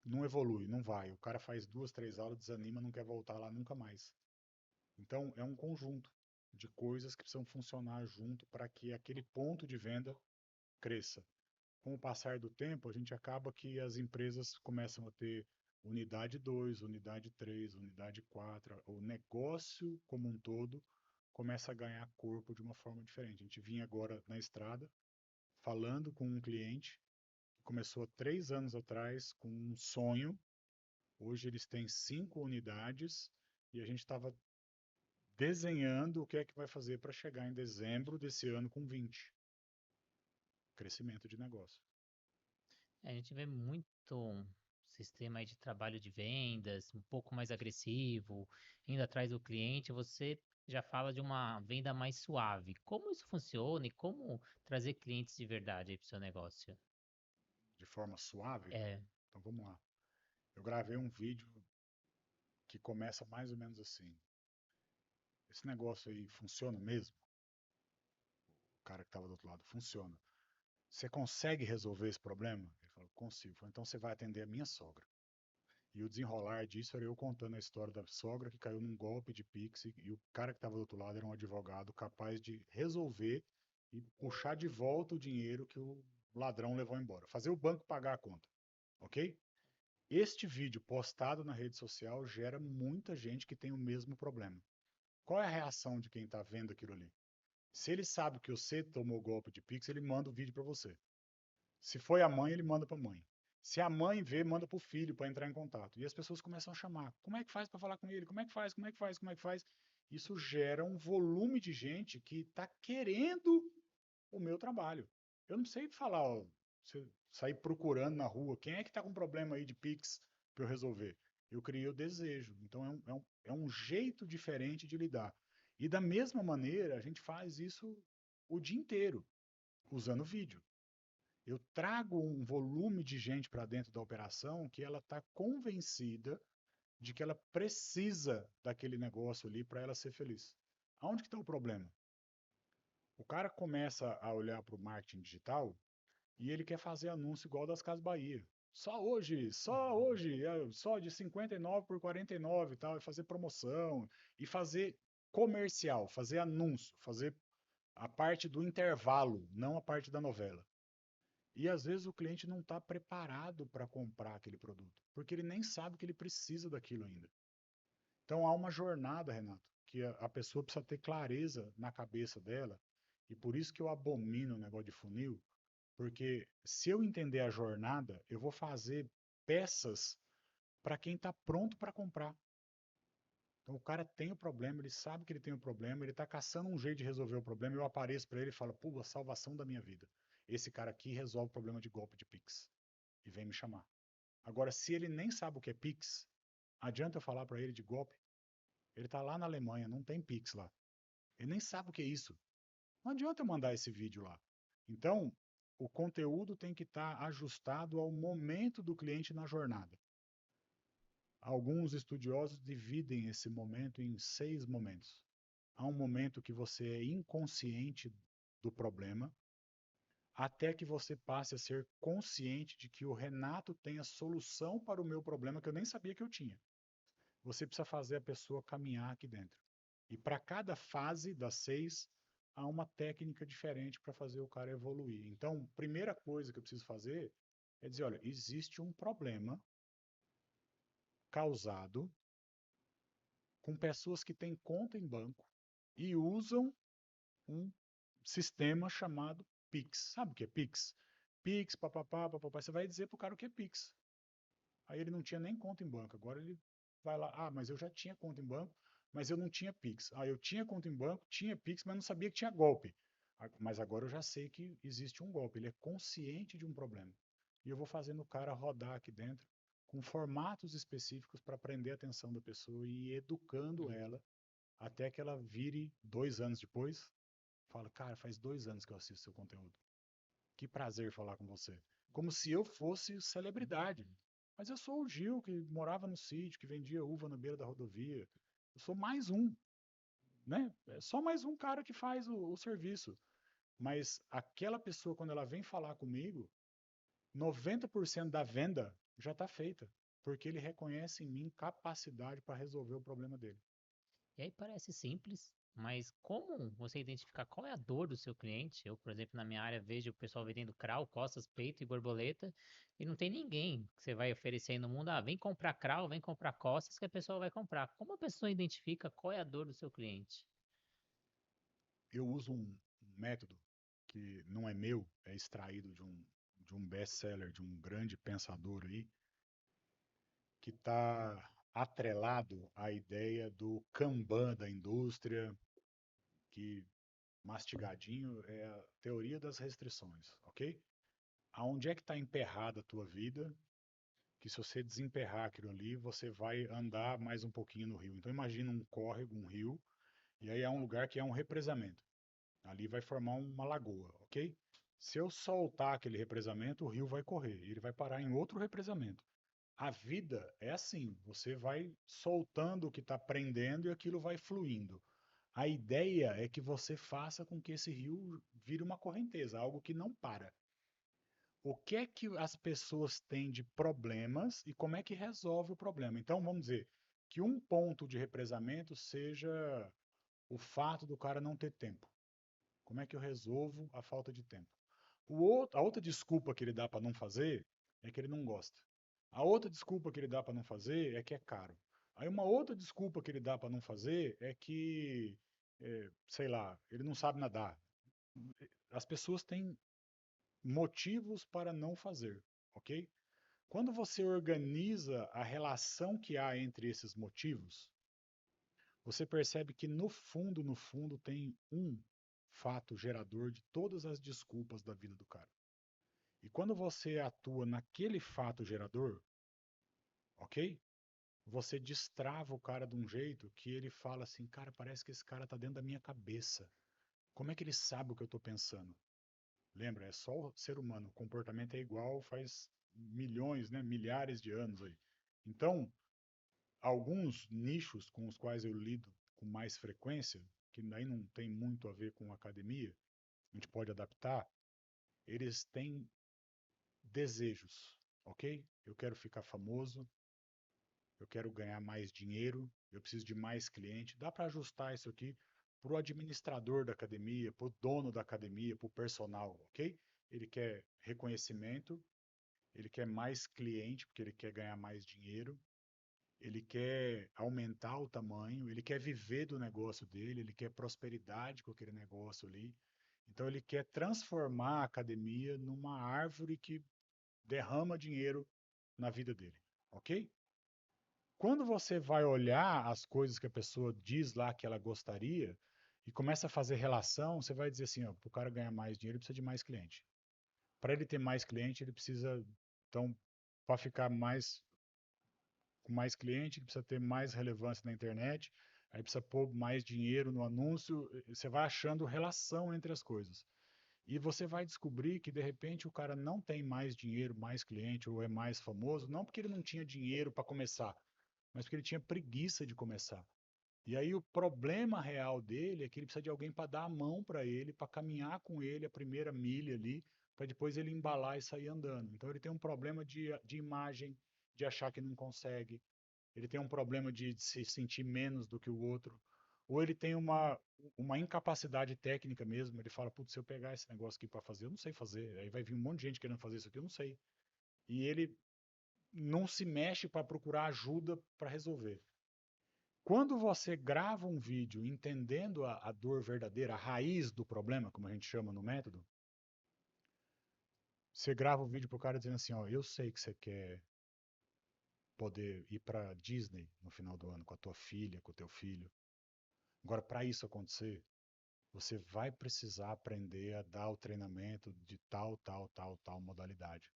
não evolui, não vai. O cara faz 2, 3 aulas, desanima, não quer voltar lá nunca mais. Então, é um conjunto de coisas que precisam funcionar junto para que aquele ponto de venda cresça. Com o passar do tempo, a gente acaba que as empresas começam a ter unidade 2, unidade 3, unidade 4. O negócio como um todo começa a ganhar corpo de uma forma diferente. A gente vinha agora na estrada falando com um cliente que começou há 3 anos atrás com um sonho. Hoje eles têm 5 unidades e a gente estava desenhando o que é que vai fazer para chegar em dezembro desse ano com 20. Crescimento de negócio. A gente vê muito sistema aí de trabalho de vendas, um pouco mais agressivo, indo atrás do cliente. Você já fala de uma venda mais suave. Como isso funciona e como trazer clientes de verdade aí para o seu negócio? De forma suave. É, Então vamos lá. Eu gravei um vídeo que começa mais ou menos assim. Esse negócio aí funciona mesmo? O cara que estava do outro lado, funciona. Você consegue resolver esse problema? Ele falou, consigo. Eu falei, então você vai atender a minha sogra. E o desenrolar disso era eu contando a história da sogra que caiu num golpe de Pix e o cara que estava do outro lado era um advogado capaz de resolver e puxar de volta o dinheiro que o ladrão levou embora. Fazer o banco pagar a conta, ok? Este vídeo postado na rede social gera muita gente que tem o mesmo problema. Qual é a reação de quem está vendo aquilo ali? Se ele sabe que você tomou golpe de Pix, ele manda o vídeo para você. Se foi a mãe, ele manda para a mãe. Se a mãe vê, manda para o filho para entrar em contato. E as pessoas começam a chamar. Como é que faz para falar com ele? Como é que faz? Como é que faz? Como é que faz? Isso gera um volume de gente que está querendo o meu trabalho. Eu não sei falar, ó, você sair procurando na rua, quem é que está com problema aí de Pix para eu resolver? Eu criei o desejo. Então é um jeito diferente de lidar. E da mesma maneira, a gente faz isso o dia inteiro, usando vídeo. Eu trago um volume de gente para dentro da operação que ela está convencida de que ela precisa daquele negócio ali para ela ser feliz. Aonde que está o problema? O cara começa a olhar para o marketing digital e ele quer fazer anúncio igual das Casas Bahia. Só hoje, só de 59 por 49 e tal, e fazer promoção, e fazer comercial, fazer anúncio, fazer a parte do intervalo, não a parte da novela. E às vezes o cliente não está preparado para comprar aquele produto, porque ele nem sabe que ele precisa daquilo ainda. Então há uma jornada, Renato, que a pessoa precisa ter clareza na cabeça dela, e por isso que eu abomino o negócio de funil, porque se eu entender a jornada, eu vou fazer peças para quem está pronto para comprar. Então o cara tem o problema, ele sabe que ele tem o problema, ele está caçando um jeito de resolver o problema, eu apareço para ele e falo, pô, a salvação da minha vida. Esse cara aqui resolve o problema de golpe de Pix. E vem me chamar. Agora, se ele nem sabe o que é Pix, adianta eu falar para ele de golpe? Ele está lá na Alemanha, não tem Pix lá. Ele nem sabe o que é isso. Não adianta eu mandar esse vídeo lá. Então, o conteúdo tem que estar ajustado ao momento do cliente na jornada. Alguns estudiosos dividem esse momento em 6 momentos. Há um momento que você é inconsciente do problema, até que você passe a ser consciente de que o Renato tem a solução para o meu problema que eu nem sabia que eu tinha. Você precisa fazer a pessoa caminhar aqui dentro. E para cada fase das 6, há uma técnica diferente para fazer o cara evoluir. Então, primeira coisa que eu preciso fazer é dizer, olha, existe um problema causado com pessoas que têm conta em banco e usam um sistema chamado Pix. Sabe o que é Pix? Pix, papapá, papapá. Você vai dizer para o cara o que é Pix. Aí ele não tinha nem conta em banco. Agora ele vai lá, mas eu já tinha conta em banco, mas eu não tinha Pix. Eu tinha conta em banco, tinha Pix, mas não sabia que tinha golpe. Mas agora eu já sei que existe um golpe. Ele é consciente de um problema. E eu vou fazendo o cara rodar aqui dentro com formatos específicos para prender a atenção da pessoa e ir educando hum, ela até que ela vire 2 anos depois. Fala, cara, faz 2 anos que eu assisto seu conteúdo. Que prazer falar com você. Como se eu fosse celebridade. Mas eu sou o Gil, que morava no sítio, que vendia uva na beira da rodovia. Eu sou mais um, né? É só mais um cara que faz o serviço. Mas aquela pessoa, quando ela vem falar comigo, 90% da venda já está feita, porque ele reconhece em mim capacidade para resolver o problema dele. E aí parece simples, mas como você identificar qual é a dor do seu cliente? Eu, por exemplo, na minha área vejo o pessoal vendendo crawl, costas, peito e borboleta, e não tem ninguém que você vai oferecer aí no mundo, ah, vem comprar crawl, vem comprar costas, que a pessoa vai comprar. Como a pessoa identifica qual é a dor do seu cliente? Eu uso um método que não é meu, é extraído de um best-seller, de um grande pensador aí, que está atrelado à ideia do Kanban da indústria, que mastigadinho é a teoria das restrições, ok? Aonde é que está emperrada a tua vida, que se você desemperrar aquilo ali, você vai andar mais um pouquinho no rio. Então imagina um córrego, um rio, e aí há um lugar que é um represamento. Ali vai formar uma lagoa, ok? Se eu soltar aquele represamento, o rio vai correr, ele vai parar em outro represamento. A vida é assim, você vai soltando o que está prendendo e aquilo vai fluindo. A ideia é que você faça com que esse rio vire uma correnteza, algo que não para. O que é que as pessoas têm de problemas e como é que resolve o problema? Então, vamos dizer que um ponto de represamento seja o fato do cara não ter tempo. Como é que eu resolvo a falta de tempo? A outra desculpa que ele dá para não fazer é que ele não gosta. A outra desculpa que ele dá para não fazer é que é caro. Aí uma outra desculpa que ele dá para não fazer é que, sei lá, ele não sabe nadar. As pessoas têm motivos para não fazer, ok? Quando você organiza a relação que há entre esses motivos, você percebe que no fundo, tem um fato gerador de todas as desculpas da vida do cara. E quando você atua naquele fato gerador, ok? Você destrava o cara de um jeito que ele fala assim, cara, parece que esse cara tá dentro da minha cabeça. Como é que ele sabe o que eu tô pensando? Lembra, é só o ser humano. O comportamento é igual faz milhões, né, milhares de anos aí. Então, alguns nichos com os quais eu lido com mais frequência, que daí não tem muito a ver com academia, a gente pode adaptar, eles têm desejos, ok? Eu quero ficar famoso, eu quero ganhar mais dinheiro, eu preciso de mais cliente. Dá para ajustar isso aqui para o administrador da academia, para o dono da academia, para o personal, ok? Ele quer reconhecimento, ele quer mais cliente, porque ele quer ganhar mais dinheiro, ele quer aumentar o tamanho, ele quer viver do negócio dele, ele quer prosperidade com aquele negócio ali. Então ele quer transformar a academia numa árvore que derrama dinheiro na vida dele, ok? Quando você vai olhar as coisas que a pessoa diz lá que ela gostaria e começa a fazer relação, você vai dizer assim, ó, para o cara ganhar mais dinheiro, ele precisa de mais cliente. Para ele ter mais cliente, ele precisa, então, para ficar mais com mais cliente, ele precisa ter mais relevância na internet, aí precisa pôr mais dinheiro no anúncio, você vai achando relação entre as coisas. E você vai descobrir que de repente o cara não tem mais dinheiro, mais cliente ou é mais famoso, não porque ele não tinha dinheiro para começar, mas porque ele tinha preguiça de começar. E aí o problema real dele é que ele precisa de alguém para dar a mão para ele, para caminhar com ele a primeira milha ali, para depois ele embalar e sair andando. Então ele tem um problema de imagem, de achar que não consegue, ele tem um problema de se sentir menos do que o outro, ou ele tem uma incapacidade técnica mesmo, ele fala, putz, se eu pegar esse negócio aqui para fazer, eu não sei fazer, aí vai vir um monte de gente querendo fazer isso aqui, eu não sei. E ele não se mexe para procurar ajuda para resolver. Quando você grava um vídeo entendendo a dor verdadeira, a raiz do problema, como a gente chama no método, você grava o vídeo pro cara dizendo assim, ó, eu sei que você quer poder ir para Disney no final do ano com a tua filha, com o teu filho. Agora, para isso acontecer, você vai precisar aprender a dar o treinamento de tal modalidade.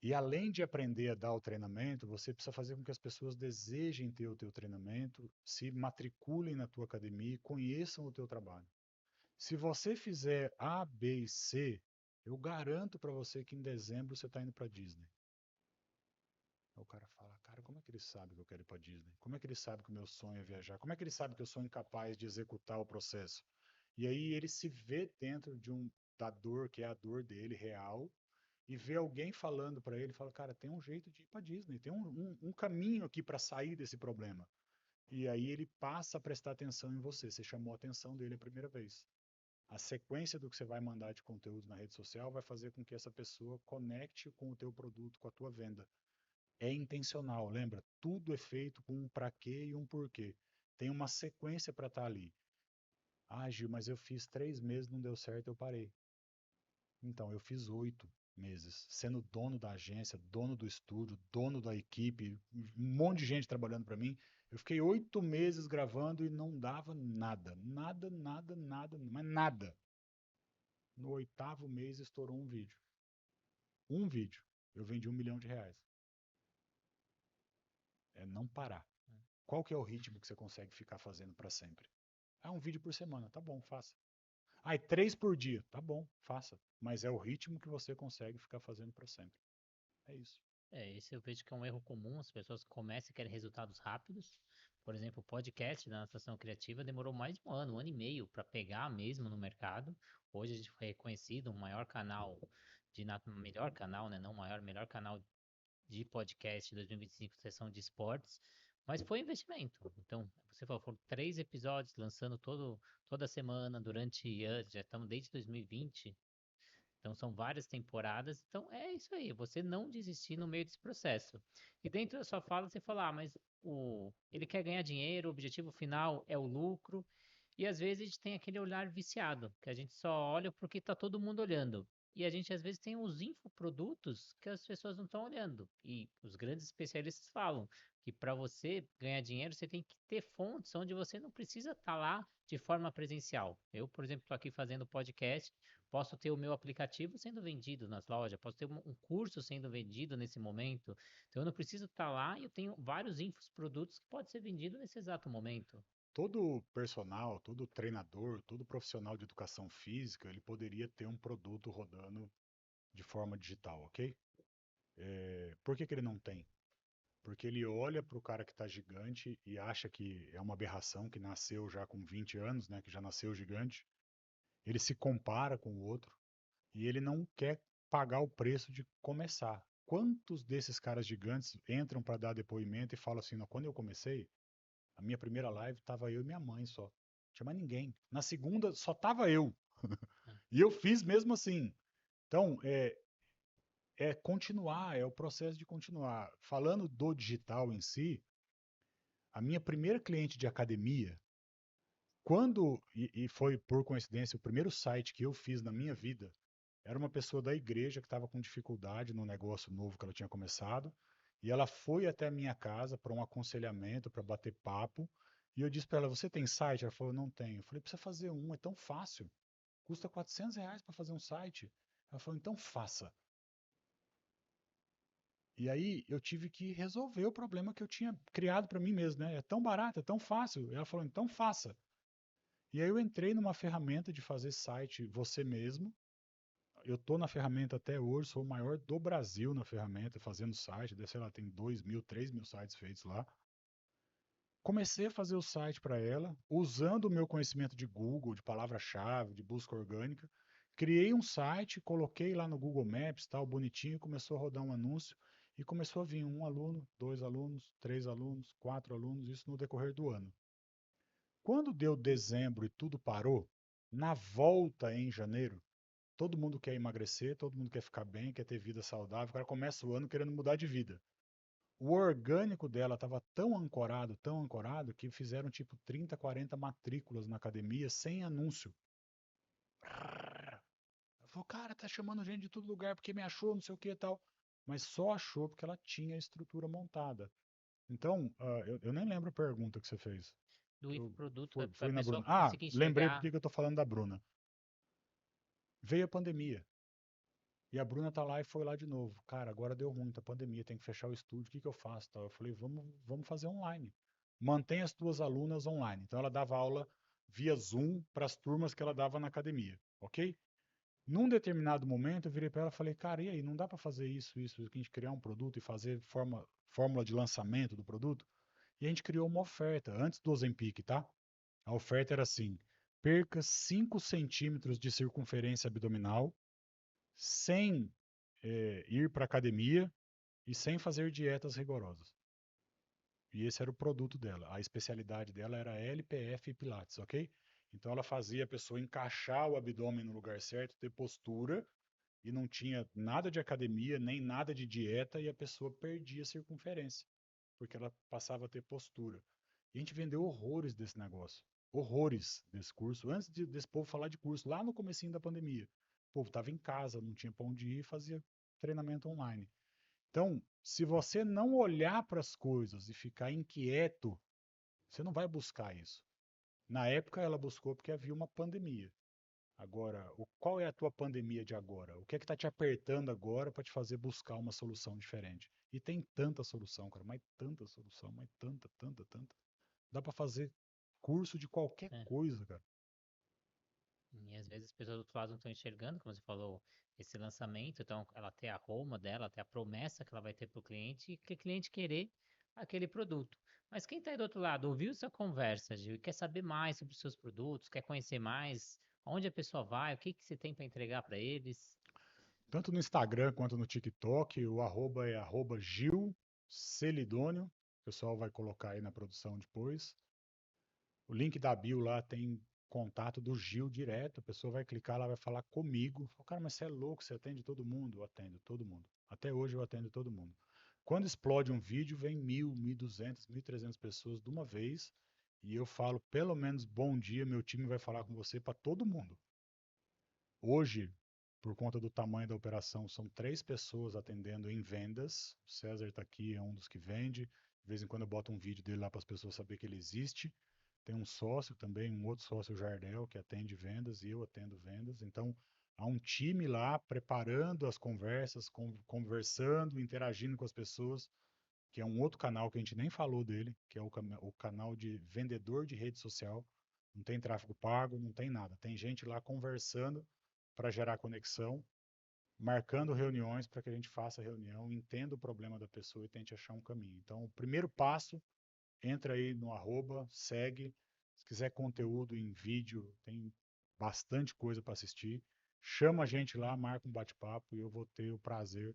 E além de aprender a dar o treinamento, você precisa fazer com que as pessoas desejem ter o teu treinamento, se matriculem na tua academia e conheçam o teu trabalho. Se você fizer A, B e C, eu garanto para você que em dezembro você está indo para Disney. Aí o cara fala, cara, como é que ele sabe que eu quero ir para Disney? Como é que ele sabe que o meu sonho é viajar? Como é que ele sabe que eu sou incapaz de executar o processo? E aí ele se vê dentro da dor que é a dor dele real e vê alguém falando para ele, fala, cara, tem um jeito de ir para Disney, tem um caminho aqui para sair desse problema. E aí ele passa a prestar atenção em você. Você chamou a atenção dele a primeira vez. A sequência do que você vai mandar de conteúdo na rede social vai fazer com que essa pessoa conecte com o teu produto, com a tua venda. É intencional, lembra? Tudo é feito com um para quê e um porquê. Tem uma sequência para estar ali. Ah, Gil, mas eu fiz 3 meses, não deu certo, eu parei. Então, eu fiz 8 meses, sendo dono da agência, dono do estúdio, dono da equipe, um monte de gente trabalhando para mim. Eu fiquei 8 meses gravando e não dava nada, nada, nada, nada, mas nada. No 8º mês estourou um vídeo. Um vídeo. Eu vendi R$ 1 milhão. É não parar. Qual que é o ritmo que você consegue ficar fazendo para sempre? Ah, um vídeo por semana. Tá bom, faça. Ah, e 3 por dia. Tá bom, faça. Mas é o ritmo que você consegue ficar fazendo para sempre. É isso. Esse eu vejo que é um erro comum, as pessoas começam e querem resultados rápidos. Por exemplo, o podcast da Natação Criativa demorou mais de um ano e meio para pegar mesmo no mercado. Hoje a gente foi reconhecido um maior canal melhor canal, né? Não maior, melhor canal de podcast de 2025, sessão de esportes, mas foi investimento. Então, você falou, foram 3 episódios lançando toda semana durante anos, já estamos desde 2020, então são várias temporadas. Então é isso aí, você não desistir no meio desse processo. E dentro da sua fala você fala, mas ele quer ganhar dinheiro, o objetivo final é o lucro. E às vezes a gente tem aquele olhar viciado, que a gente só olha porque está todo mundo olhando. E a gente às vezes tem os infoprodutos que as pessoas não estão olhando. E os grandes especialistas falam que para você ganhar dinheiro, você tem que ter fontes onde você não precisa estar lá de forma presencial. Eu, por exemplo, estou aqui fazendo podcast, posso ter o meu aplicativo sendo vendido nas lojas, posso ter um curso sendo vendido nesse momento. Então eu não preciso estar lá e eu tenho vários infoprodutos que podem ser vendidos nesse exato momento. Todo personal, todo treinador, todo profissional de educação física, ele poderia ter um produto rodando de forma digital, ok? Por que que ele não tem? Porque ele olha para o cara que está gigante e acha que é uma aberração, que nasceu já com 20 anos, né, que já nasceu gigante. Ele se compara com o outro e ele não quer pagar o preço de começar. Quantos desses caras gigantes entram para dar depoimento e falam assim, não, quando eu comecei, a minha primeira live tava eu e minha mãe só. Não tinha mais ninguém. Na segunda só tava eu. E eu fiz mesmo assim. Então, é continuar, é o processo de continuar. Falando do digital em si, a minha primeira cliente de academia, e foi por coincidência o primeiro site que eu fiz na minha vida, era uma pessoa da igreja que estava com dificuldade no negócio novo que ela tinha começado, e ela foi até a minha casa para um aconselhamento, para bater papo, e eu disse para ela, você tem site? Ela falou, não tenho. Eu falei, precisa fazer um, é tão fácil. Custa R$ 400 para fazer um site. Ela falou, então faça. E aí eu tive que resolver o problema que eu tinha criado para mim mesmo, né? É tão barato, é tão fácil. E ela falou, então faça. E aí eu entrei numa ferramenta de fazer site você mesmo. Eu estou na ferramenta até hoje, sou o maior do Brasil na ferramenta, fazendo site, sei lá, tem 2 mil, 3 mil sites feitos lá. Comecei a fazer o site para ela, usando o meu conhecimento de Google, de palavra-chave, de busca orgânica. Criei um site, coloquei lá no Google Maps, tal, bonitinho, começou a rodar um anúncio e começou a vir um aluno, 2 alunos, 3 alunos, 4 alunos, isso no decorrer do ano. Quando deu dezembro e tudo parou, na volta em janeiro, todo mundo quer emagrecer, todo mundo quer ficar bem, quer ter vida saudável. O cara começa o ano querendo mudar de vida. O orgânico dela estava tão ancorado, que fizeram tipo 30, 40 matrículas na academia sem anúncio. Ela falou, cara, tá chamando gente de todo lugar porque me achou, não sei o que e tal. Mas só achou porque ela tinha a estrutura montada. Então, eu nem lembro a pergunta que você fez. Do Eu infoproduto é para a fui na pessoa Bruna. Ah, conseguir lembrei por enxergar. que eu tô falando da Bruna. Veio a pandemia. E a Bruna tá lá e foi lá de novo. Cara, agora deu ruim, tá pandemia, tem que fechar o estúdio, o que que eu faço? Tal. Eu falei, vamos fazer online. Mantém as tuas alunas online. Então ela dava aula via Zoom para as turmas que ela dava na academia, ok? Num determinado momento eu virei para ela e falei, cara, e aí, não dá para fazer isso, que a gente criar um produto e fazer fórmula de lançamento do produto? E a gente criou uma oferta, antes do Ozempic, tá? A oferta era assim, perca 5 centímetros de circunferência abdominal sem ir para academia e sem fazer dietas rigorosas. E esse era o produto dela. A especialidade dela era LPF e Pilates, ok? Então ela fazia a pessoa encaixar o abdômen no lugar certo, ter postura, e não tinha nada de academia, nem nada de dieta, e a pessoa perdia a circunferência, porque ela passava a ter postura. E a gente vendeu horrores desse negócio. Horrores desse curso, antes desse povo falar de curso, lá no comecinho da pandemia. O povo estava em casa, não tinha para onde ir, fazia treinamento online. Então, se você não olhar para as coisas e ficar inquieto, você não vai buscar isso. Na época ela buscou porque havia uma pandemia. Agora, qual é a tua pandemia de agora? O que é que está te apertando agora para te fazer buscar uma solução diferente? E tem tanta solução, cara, mas tanta solução, mas tanta, tanta, tanta. Dá para fazer curso de qualquer É. coisa, cara. E às vezes as pessoas do outro lado não estão enxergando, como você falou, esse lançamento, então ela tem a Roma dela, tem a promessa que ela vai ter para o cliente e que o cliente querer aquele produto. Mas quem está aí do outro lado, ouviu essa conversa, Gil, e quer saber mais sobre os seus produtos, quer conhecer mais, onde a pessoa vai, o que que você tem para entregar para eles? Tanto no Instagram quanto no TikTok, o arroba é arroba Gil Celidônio. O pessoal vai colocar aí na produção depois. O link da bio lá tem contato do Gil direto. A pessoa vai clicar, ela vai falar comigo. Fala, cara, mas você é louco, você atende todo mundo? Eu atendo todo mundo. Até hoje eu atendo todo mundo. Quando explode um vídeo, vem 1.200, 1.300 pessoas de uma vez. E eu falo, pelo menos, bom dia, meu time vai falar com você para todo mundo. Hoje, por conta do tamanho da operação, são 3 pessoas atendendo em vendas. O César está aqui, é um dos que vende. De vez em quando eu boto um vídeo dele lá para as pessoas saberem que ele existe. Tem um sócio também, um outro sócio, o Jardel, que atende vendas e eu atendo vendas. Então, há um time lá preparando as conversas, conversando, interagindo com as pessoas, que é um outro canal que a gente nem falou dele, que é o canal de vendedor de rede social. Não tem tráfego pago, não tem nada. Tem gente lá conversando para gerar conexão, marcando reuniões para que a gente faça a reunião, entenda o problema da pessoa e tente achar um caminho. Então, o primeiro passo, entra aí no arroba, segue. Se quiser conteúdo em vídeo, tem bastante coisa para assistir. Chama a gente lá, marca um bate-papo e eu vou ter o prazer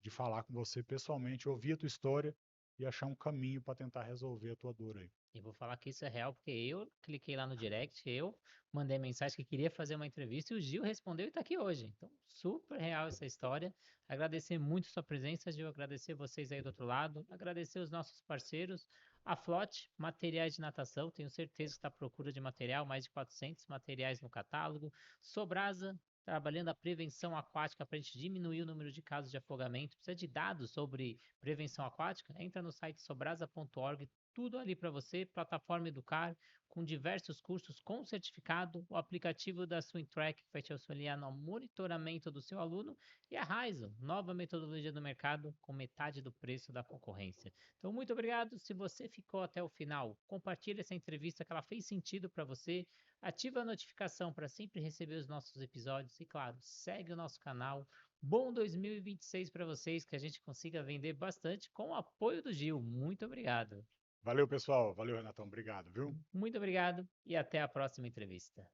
de falar com você pessoalmente, ouvir a tua história e achar um caminho para tentar resolver a tua dor aí. E vou falar que isso é real, porque eu cliquei lá no direct, eu mandei mensagem que queria fazer uma entrevista e o Gil respondeu e está aqui hoje. Então, super real essa história. Agradecer muito sua presença, Gil. Agradecer vocês aí do outro lado. Agradecer os nossos parceiros. A Flote, materiais de natação. Tenho certeza que está à procura de material, mais de 400 materiais no catálogo. Sobrasa, trabalhando a prevenção aquática para a gente diminuir o número de casos de afogamento. Precisa de dados sobre prevenção aquática? Entra no site sobrasa.org, tudo ali para você, plataforma Educar, com diversos cursos com certificado, o aplicativo da SwimTrack que vai te auxiliar no monitoramento do seu aluno e a Raizo, nova metodologia do mercado com metade do preço da concorrência. Então, muito obrigado. Se você ficou até o final, compartilhe essa entrevista que ela fez sentido para você, ativa a notificação para sempre receber os nossos episódios e, claro, segue o nosso canal. Bom 2026 para vocês, que a gente consiga vender bastante com o apoio do Gil. Muito obrigado. Valeu, pessoal. Valeu, Renatão. Obrigado, viu? Muito obrigado e até a próxima entrevista.